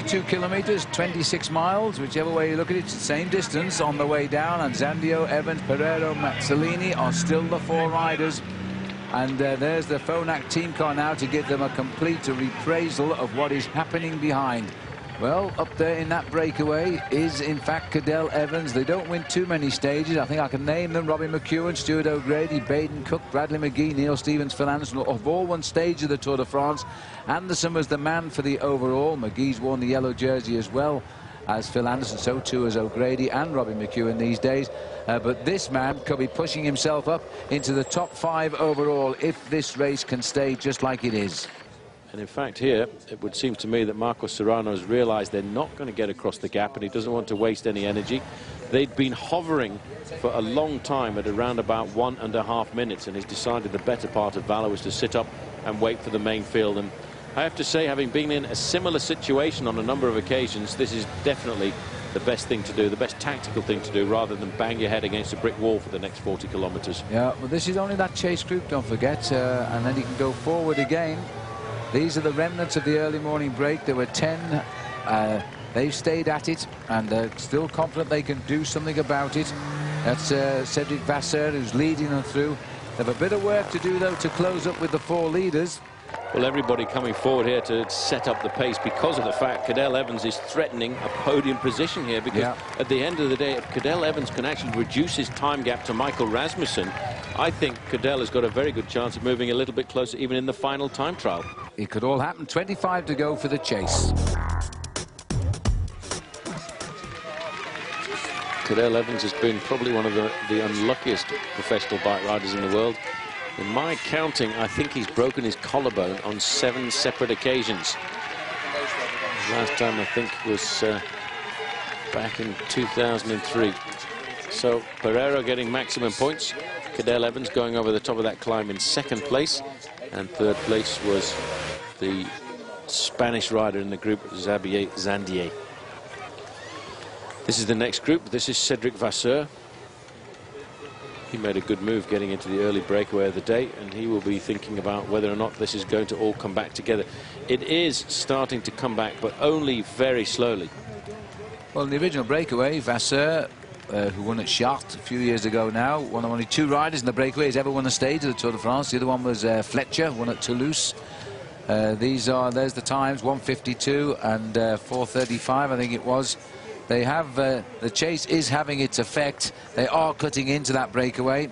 42 kilometers, 26 miles, whichever way you look at it, it's the same distance on the way down. And Zandio, Evans, Pereiro, Mazzolini are still the four riders. And there's the Phonak team car now to give them a complete reprisal of what is happening behind. Well, up there in that breakaway is, in fact, Cadel Evans. They don't win too many stages. I think I can name them. Robbie McEwen, Stuart O'Grady, Baden Cook, Bradley McGee, Neil Stevens, Phil Anderson have all won stage of the Tour de France. Anderson was the man for the overall. McGee's worn the yellow jersey as well as Phil Anderson. So too as O'Grady and Robbie McEwen these days. But this man could be pushing himself up into the top 5 overall if this race can stay just like it is. And in fact here, it would seem to me that Marcos Serrano has realized they're not going to get across the gap, and he doesn't want to waste any energy. They'd been hovering for a long time at around about 1.5 minutes, and he's decided the better part of valor was to sit up and wait for the main field. And I have to say, having been in a similar situation on a number of occasions, this is definitely the best thing to do, the best tactical thing to do, rather than bang your head against a brick wall for the next 40 kilometers. Yeah, well, this is only that chase group, don't forget, and then you can go forward again. These are the remnants of the early morning break. There were 10. They've stayed at it, and they're still confident they can do something about it. That's Cedric Vasseur, who's leading them through. They have a bit of work to do, though, to close up with the 4 leaders. Well, everybody coming forward here to set up the pace because of the fact Cadel Evans is threatening a podium position here, because at the end of the day, if Cadel Evans can actually reduce his time gap to Michael Rasmussen, I think Cadel has got a very good chance of moving a little bit closer even in the final time trial. It could all happen. 25 to go for the chase. Cadel Evans has been probably one of the unluckiest professional bike riders in the world. In my counting, I think he's broken his collarbone on 7 separate occasions. Last time, I think, was back in 2003. So Pereiro getting maximum points. Cadel Evans going over the top of that climb in 2nd place. And 3rd place was the Spanish rider in the group, Xavier Zandier. This is the next group. This is Cedric Vasseur. He made a good move getting into the early breakaway of the day, and he will be thinking about whether or not this is going to all come back together. It is starting to come back, but only very slowly. Well, in the original breakaway, Vasseur, who won at Chartres a few years ago now, one of only 2 riders in the breakaway who's ever won a stage of the Tour de France. The other one was Fletcher, won at Toulouse. There's the times, 1:52 and 4:35, I think it was. They have, the chase is having its effect. They are cutting into that breakaway.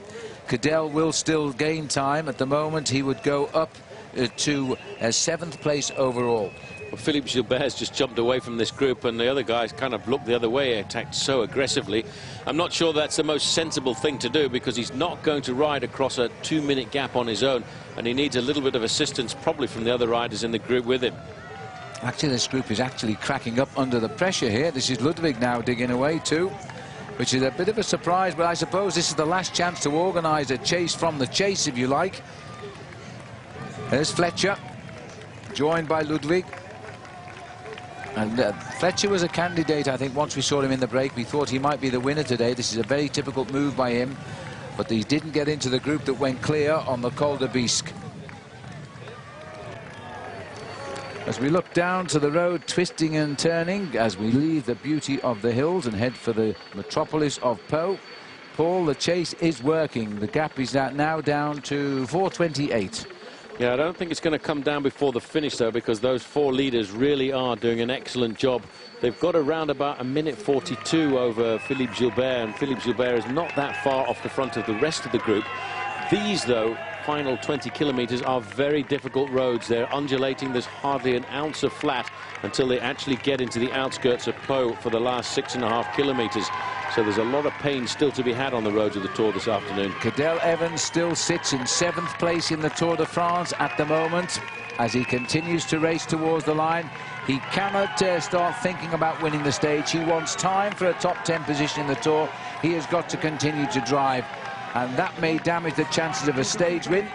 Cadel will still gain time. At the moment, he would go up to 7th place overall. Well, Philippe Gilbert's just jumped away from this group, and the other guys kind of looked the other way, attacked so aggressively. I'm not sure that's the most sensible thing to do, because he's not going to ride across a 2-minute gap on his own, and he needs a little bit of assistance probably from the other riders in the group with him. Actually, this group is actually cracking up under the pressure here. This is Ludwig now digging away too, which is a bit of a surprise, but I suppose this is the last chance to organise a chase from the chase, if you like. There's Fletcher, joined by Ludwig. And Fletcher was a candidate, I think, once we saw him in the break. We thought he might be the winner today. This is a very typical move by him, but he didn't get into the group that went clear on the Col de Bisque. As we look down to the road, twisting and turning, as we leave the beauty of the hills and head for the metropolis of Pau. Paul, the chase is working. The gap is now down to 4:28. Yeah, I don't think it's going to come down before the finish, though, because those 4 leaders really are doing an excellent job. They've got around about 1:42 over Philippe Gilbert, and Philippe Gilbert is not that far off the front of the rest of the group. These, though, final 20 kilometers are very difficult roads. They're undulating. There's hardly an ounce of flat until they actually get into the outskirts of Pau for the last 6.5 kilometers. So there's a lot of pain still to be had on the roads of the Tour this afternoon. Cadel Evans still sits in 7th place in the Tour de France at the moment as he continues to race towards the line. He cannot start thinking about winning the stage. He wants time for a top 10 position in the Tour. He has got to continue to drive, and that may damage the chances of a stage win.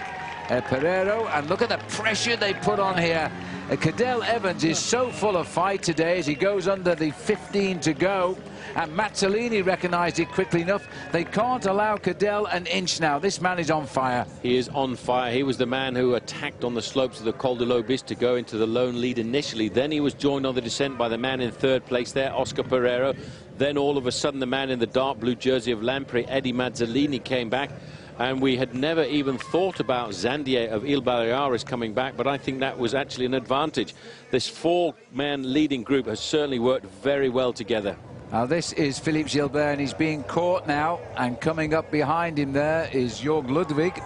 Pereiro, and look at the pressure they put on here. Cadel Evans is so full of fight today as he goes under the 15 to go. And Mazzolini recognised it quickly enough. They can't allow Cadel an inch now. This man is on fire. He is on fire. He was the man who attacked on the slopes of the Col de l'Aubis to go into the lone lead initially. Then he was joined on the descent by the man in third place there, Oscar Pereiro. Then all of a sudden the man in the dark blue jersey of Lampre, Eddie Mazzolini, came back. And we had never even thought about Zandier of Il Baleares coming back, but I think that was actually an advantage. This four-man leading group has certainly worked very well together. Now this is Philippe Gilbert, and he's being caught now, and coming up behind him there is Jörg Ludwig,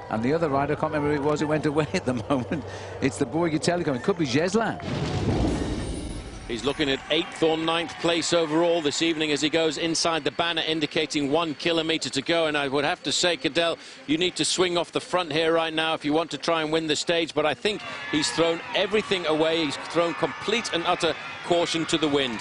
and the other rider, I can't remember who it was who went away at the moment. It's the Boygue Telecom. It could be Geslin. He's looking at 8th or 9th place overall this evening as he goes inside the banner, indicating 1 kilometre to go. And I would have to say, Cadel, you need to swing off the front here right now if you want to try and win the stage. But I think he's thrown everything away. He's thrown complete and utter caution to the wind.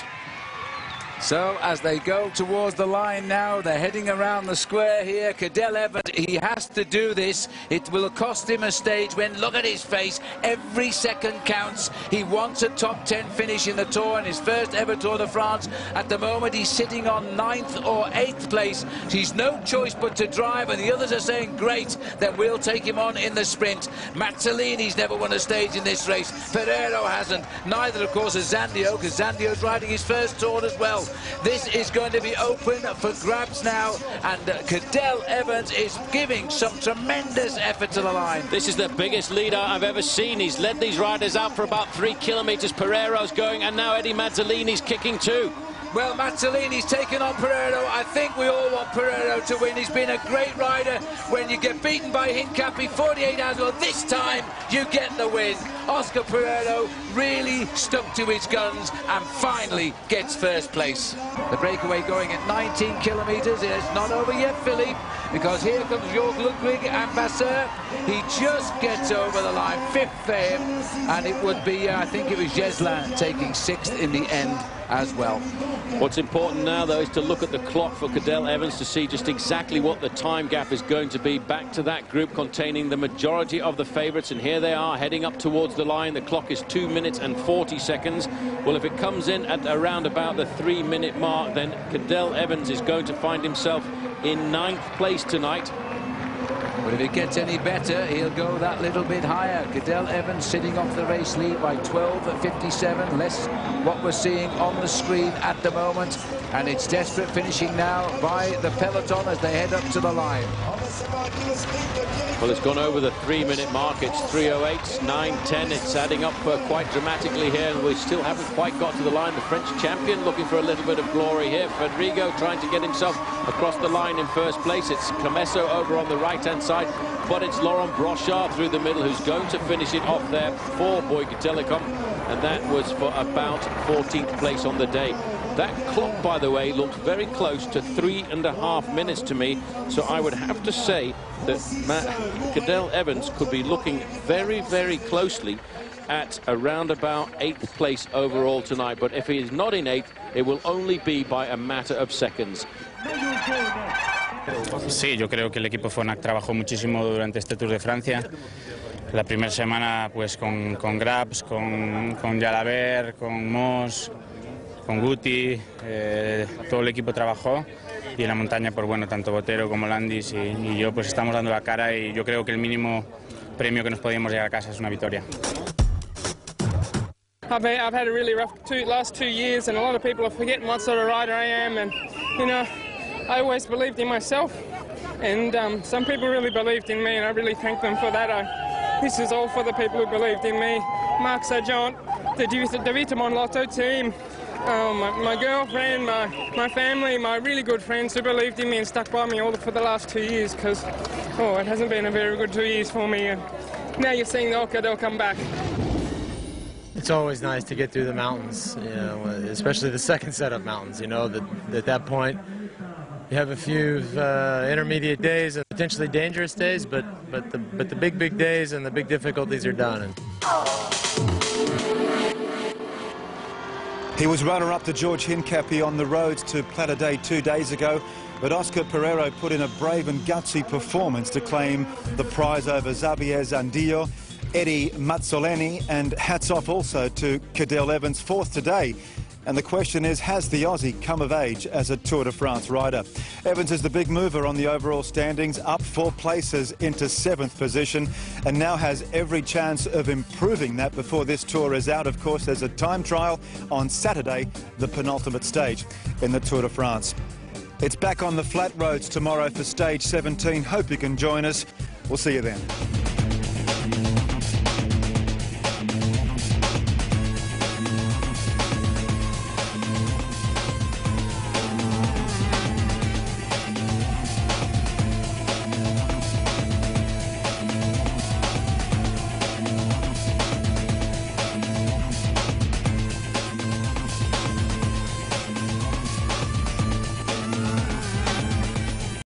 So as they go towards the line now, they're heading around the square here. Cadel Evans, he has to do this. It will cost him a stage win. Look at his face. Every second counts. He wants a top 10 finish in the Tour, in his first ever Tour de France. At the moment, he's sitting on 9th or 8th place. He's no choice but to drive, and the others are saying, great, then we'll take him on in the sprint. Mazzolini's never won a stage in this race. Pereiro hasn't. Neither, of course, has Zandio, because Zandio's riding his first Tour as well. This is going to be open for grabs now, and Cadel Evans is giving some tremendous effort to the line. This is the biggest leader I've ever seen. He's led these riders out for about 3 kilometres. Pereiro's going, and now Eddie Mazzolini's kicking too. Well, Mazzolini's taken on Pereiro. I think we all want Pereiro to win. He's been a great rider. When you get beaten by Hincapie 48 hours ago, this time you get the win. Oscar Pereiro really stuck to his guns and finally gets first place. The breakaway going at 19 kilometres. It's not over yet, Philippe, because here comes Jörg Ludwig and Vasseur. He just gets over the line, 5th for him, and it would be, I think it was Geslin taking 6th in the end as well. What's important now, though, is to look at the clock for Cadel Evans to see just exactly what the time gap is going to be back to that group containing the majority of the favourites. And here they are heading up towards the line. The clock is 2 minutes and 40 seconds. Well, if it comes in at around about the 3-minute mark, then Cadel Evans is going to find himself in 9th place tonight. But if it gets any better, he'll go that little bit higher. Cadel Evans sitting off the race lead by 12:57, less what we're seeing on the screen at the moment. And it's desperate finishing now by the peloton as they head up to the line. Well, it's gone over the 3-minute mark. It's 3:08, 9:10. It's adding up quite dramatically here, and we still haven't quite got to the line. The French champion looking for a little bit of glory here. Fedrigo trying to get himself across the line in first place. It's Clemesso over on the right-hand side, but it's Laurent Brochard through the middle who's going to finish it off there for Boygue Telecom, and that was for about 14th place on the day. That clock, by the way, looked very close to 3.5 minutes to me, so I would have to say that Cadel Evans could be looking very, very closely at around about 8th place overall tonight. But if he is not in 8th, it will only be by a matter of seconds. Sí, yo creo que el equipo FONAC trabajó muchísimo durante este Tour de Francia. La primera semana pues con Grabs, con Jalabert, con Moss, con Guti, todo el equipo trabajó, y en la montaña pues bueno, tanto Botero como Landis y yo pues estamos dando la cara, y yo creo que el mínimo premio que nos podíamos llegar a casa es una victoria. I've had a really rough last 2 years, and a lot of people are forgetting what sort of rider I am, and you know, I always believed in myself, and some people really believed in me, and I really thank them for that. This is all for the people who believed in me. Marc Sargent, the Davide Monlotto team, my girlfriend, my family, my really good friends who believed in me and stuck by me all for the last 2 years, because it hasn't been a very good 2 years for me, and now you're seeing they'll come back. It's always nice to get through the mountains, you know, especially the second set of mountains. You know that at that point you have a few intermediate days and potentially dangerous days, but the big days and the big difficulties are done. He was runner-up to George Hincapie on the road to Plat d'Aix 2 days ago, but Oscar Pereiro put in a brave and gutsy performance to claim the prize over Xavier Zandillo. Eddie Mazzoleni, and hats off also to Cadel Evans, fourth today. And the question is, has the Aussie come of age as a Tour de France rider? Evans is the big mover on the overall standings, up 4 places into 7th position, and now has every chance of improving that before this tour is out. Of course, there's a time trial on Saturday, the penultimate stage in the Tour de France. It's back on the flat roads tomorrow for stage 17. Hope you can join us. We'll see you then.